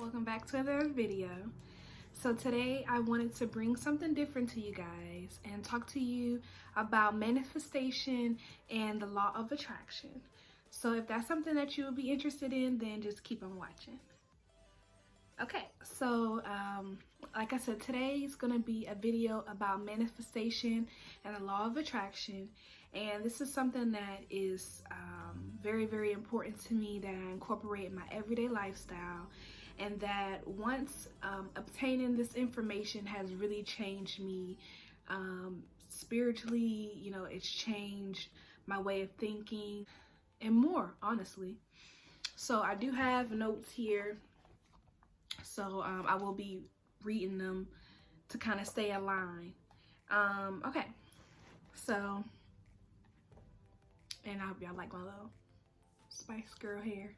Welcome back to another video. So today I wanted to bring something different to you guys and talk to you about manifestation and the law of attraction. So if that's something that you would be interested in, then just keep on watching. Okay, so like I said, today is going to be a video about manifestation and the law of attraction. And this is something that is very, very important to me, that I incorporate in my everyday lifestyle. And that once obtaining this information has really changed me spiritually, you know, it's changed my way of thinking and more, honestly. So I do have notes here. So I will be reading them to kind of stay aligned. Okay, so, and I hope y'all like my little Spice Girl hair.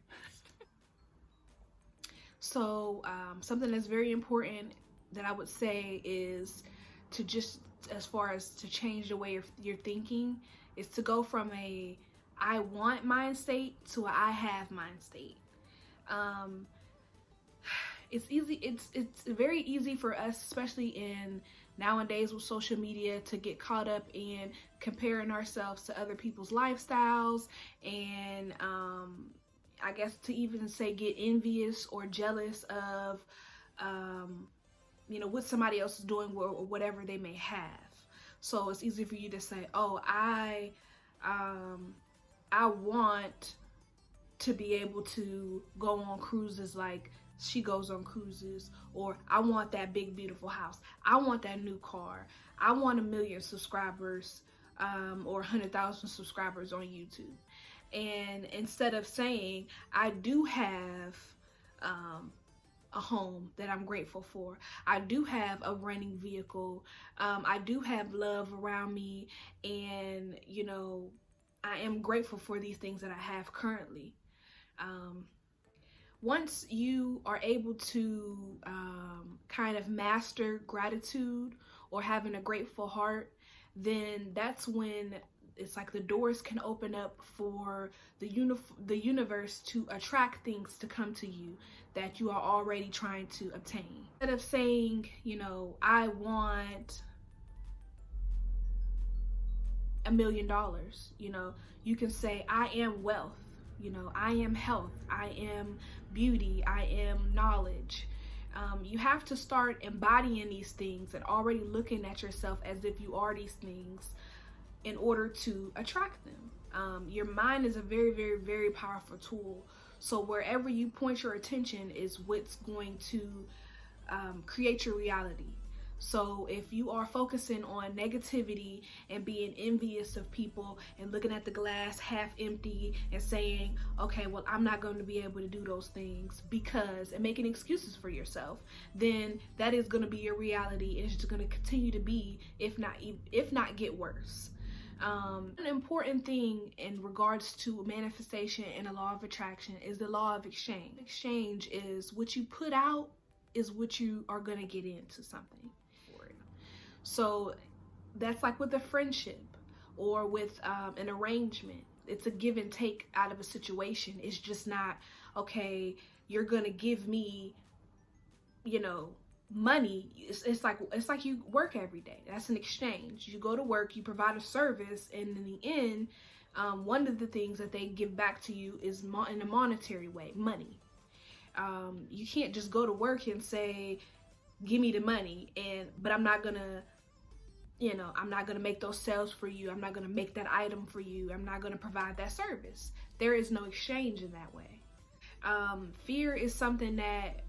So something that's very important that I would say is to just, as far as to change the way you're thinking, is to go from a I want mind state to a I have mind state. It's easy. It's very easy for us, especially in nowadays with social media, to get caught up in comparing ourselves to other people's lifestyles, and I guess to even say get envious or jealous of, you know, what somebody else is doing or whatever they may have. So it's easy for you to say, oh, I want to be able to go on cruises like she goes on cruises, or I want that big beautiful house, I want that new car, I want 1 million subscribers or 100,000 subscribers on YouTube. And instead of saying I do have a home that I'm grateful for, I do have a running vehicle, I do have love around me, and you know, I am grateful for these things that I have currently. Once you are able to kind of master gratitude or having a grateful heart, then that's when it's like the doors can open up for the universe to attract things to come to you that you are already trying to obtain. Instead of saying, you know, I want $1 million, you know, you can say I am wealth. You know, I am health, I am beauty, I am knowledge. You have to start embodying these things and already looking at yourself as if you are these things in order to attract them. Your mind is a very, very, very powerful tool. So wherever you point your attention is what's going to create your reality. So if you are focusing on negativity and being envious of people and looking at the glass half empty and saying, okay, well, I'm not going to be able to do those things because, and making excuses for yourself, then that is going to be your reality. And it's just going to continue to be, if not get worse. An important thing in regards to manifestation and the law of attraction is the law of exchange. Exchange is what you put out is what you are going to get into something. So that's like with a friendship or with an arrangement. It's a give and take out of a situation. It's just not, okay, you're gonna give me, you know, money. It's like you work every day. That's an exchange. You go to work, you provide a service, and in the end, one of the things that they give back to you is in a monetary way, money. You can't just go to work and say, give me the money, but I'm not gonna, you know, I'm not gonna make those sales for you, I'm not gonna make that item for you, I'm not gonna provide that service. There is no exchange in that way. Fear is something that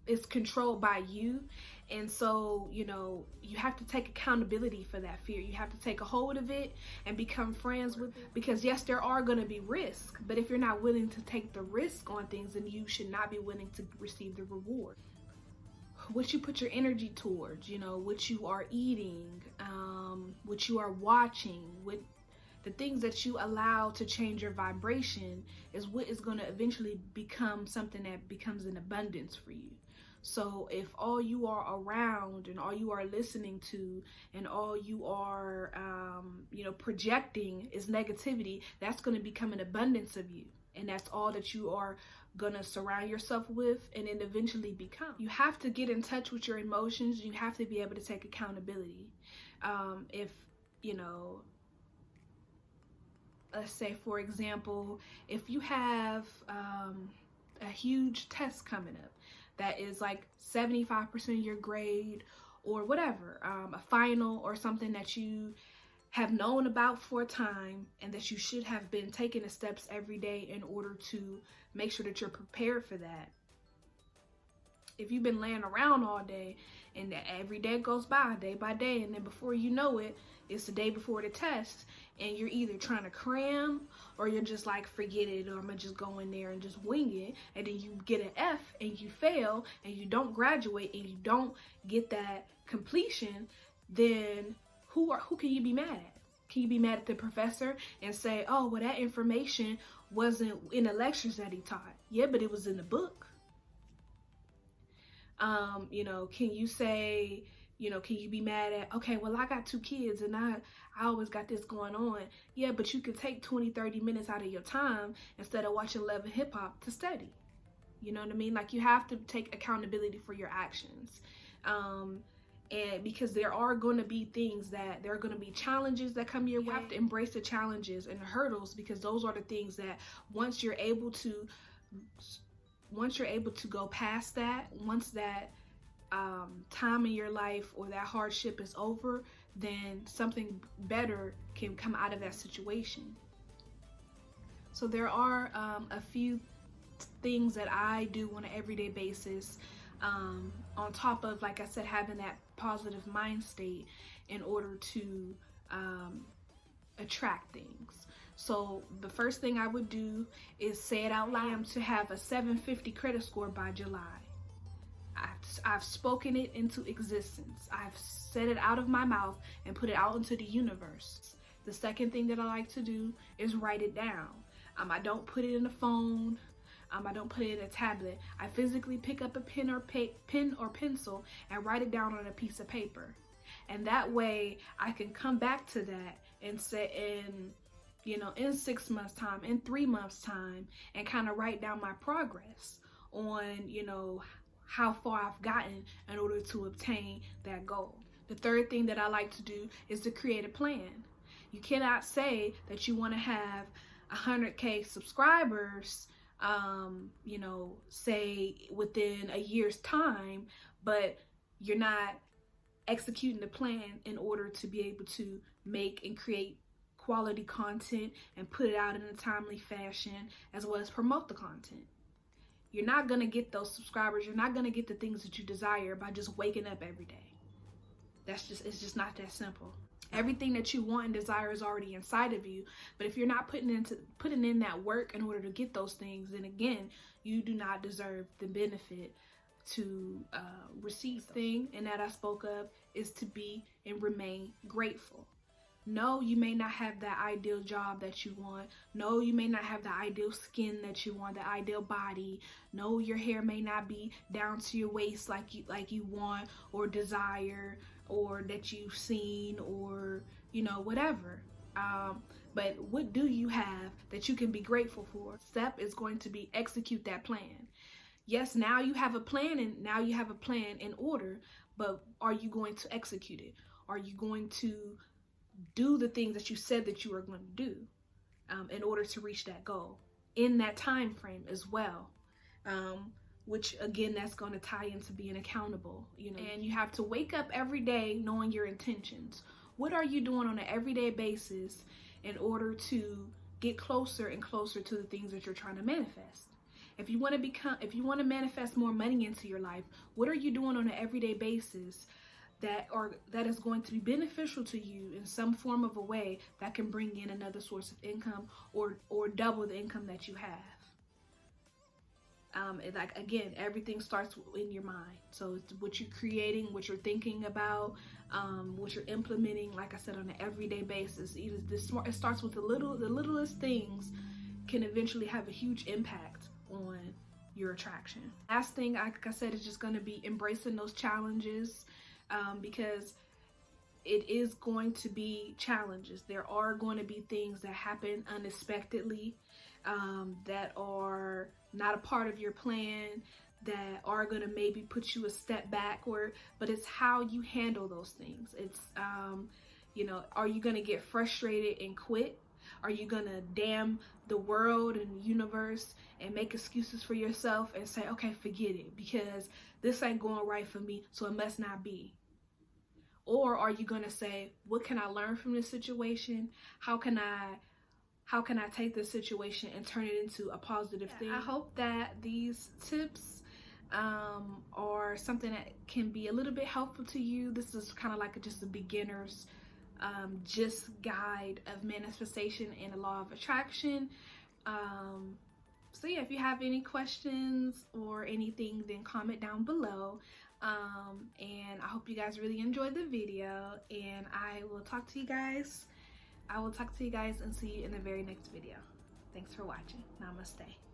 is controlled by you, and so, you know, you have to take accountability for that fear. You have to take a hold of it and become friends with it, because yes, there are going to be risks, but if you're not willing to take the risk on things, then you should not be willing to receive the reward. What you put your energy towards, you know, what you are eating, what you are watching, what the things that you allow to change your vibration is what is going to eventually become something that becomes an abundance for you. So if all you are around and all you are listening to and all you are, you know, projecting is negativity, that's going to become an abundance of you. And that's all that you are gonna surround yourself with and then eventually become. You have to get in touch with your emotions. You have to be able to take accountability. If, you know, let's say, for example, if you have a huge test coming up that is like 75% of your grade or whatever, a final or something that you have known about for a time and that you should have been taking the steps every day in order to make sure that you're prepared for that. If you've been laying around all day and every day goes by, day by day, and then before you know it, it's the day before the test, and you're either trying to cram or you're just like, forget it, or I'm gonna just go in there and just wing it, and then you get an F and you fail and you don't graduate and you don't get that completion, then who can you be mad at? Can you be mad at the professor and say, oh, well, that information wasn't in the lectures that he taught? Yeah, but it was in the book. You know, can you say, you know, can you be mad at, okay, well, I got 2 kids and I always got this going on. Yeah, but you could take 20-30 minutes out of your time instead of watching Love and Hip Hop to study. You know what I mean? Like, you have to take accountability for your actions. And because there are going to be things that, there are going to be challenges that come your way. You have to embrace the challenges and the hurdles, because those are the things that once you're able to go past that, once that time in your life or that hardship is over, then something better can come out of that situation. So there are a few things that I do on an everyday basis, on top of, like I said, having that positive mind state in order to attract things. So the first thing I would do is say it out loud, to have a 750 credit score by July. I've spoken it into existence. I've said it out of my mouth and put it out into the universe. The second thing that I like to do is write it down. I don't put it in a phone. I don't put it in a tablet. I physically pick up a pen or pencil and write it down on a piece of paper. And that way I can come back to that and say, in 6 months time, in 3 months time, and kind of write down my progress on, how far I've gotten in order to obtain that goal. The third thing that I like to do is to create a plan. You cannot say that you want to have 100K subscribers, say within a year's time, but you're not executing the plan in order to be able to make and create quality content and put it out in a timely fashion, as well as promote the content. You're not going to get those subscribers. You're not going to get the things that you desire by just waking up every day. It's just not that simple. Everything that you want and desire is already inside of you. But if you're not putting in that work in order to get those things, then again, you do not deserve the benefit to receive the thing. And that I spoke of is to be and remain grateful. No, you may not have that ideal job that you want. No, you may not have the ideal skin that you want, the ideal body. No, your hair may not be down to your waist like you want or desire, or that you've seen, or whatever. But what do you have that you can be grateful for? Step is going to be execute that plan. Yes, now you have a plan, and now you have a plan in order, but are you going to execute it? Are you going to do the things that you said that you were going to do in order to reach that goal in that time frame as well? Which again, that's going to tie into being accountable, and you have to wake up every day knowing your intentions. What are you doing on an everyday basis in order to get closer and closer to the things that you're trying to manifest? If you want to manifest more money into your life, what are you doing on an everyday basis that is going to be beneficial to you in some form of a way that can bring in another source of income or double the income that you have? Again, everything starts in your mind. So it's what you're creating, what you're thinking about, what you're implementing, like I said, on an everyday basis. It starts with the littlest things can eventually have a huge impact on your attraction. Last thing, like I said, is just going to be embracing those challenges, because it is going to be challenges. There are going to be things that happen unexpectedly, that are not a part of your plan, that are gonna maybe put you a step backward, but it's how you handle those things. It's, you know, are you gonna get frustrated and quit? Are you gonna damn the world and universe and make excuses for yourself and say, okay, forget it, because this ain't going right for me, so it must not be? Or are you gonna say, what can I learn from this situation? How can I take this situation and turn it into a positive thing? I hope that these tips or something that can be a little bit helpful to you. This is kind of like just a beginner's just guide of manifestation and the law of attraction. So yeah, if you have any questions or anything, then comment down below. And I hope you guys really enjoyed the video, and I will talk to you guys and see you in the very next video. Thanks for watching. Namaste.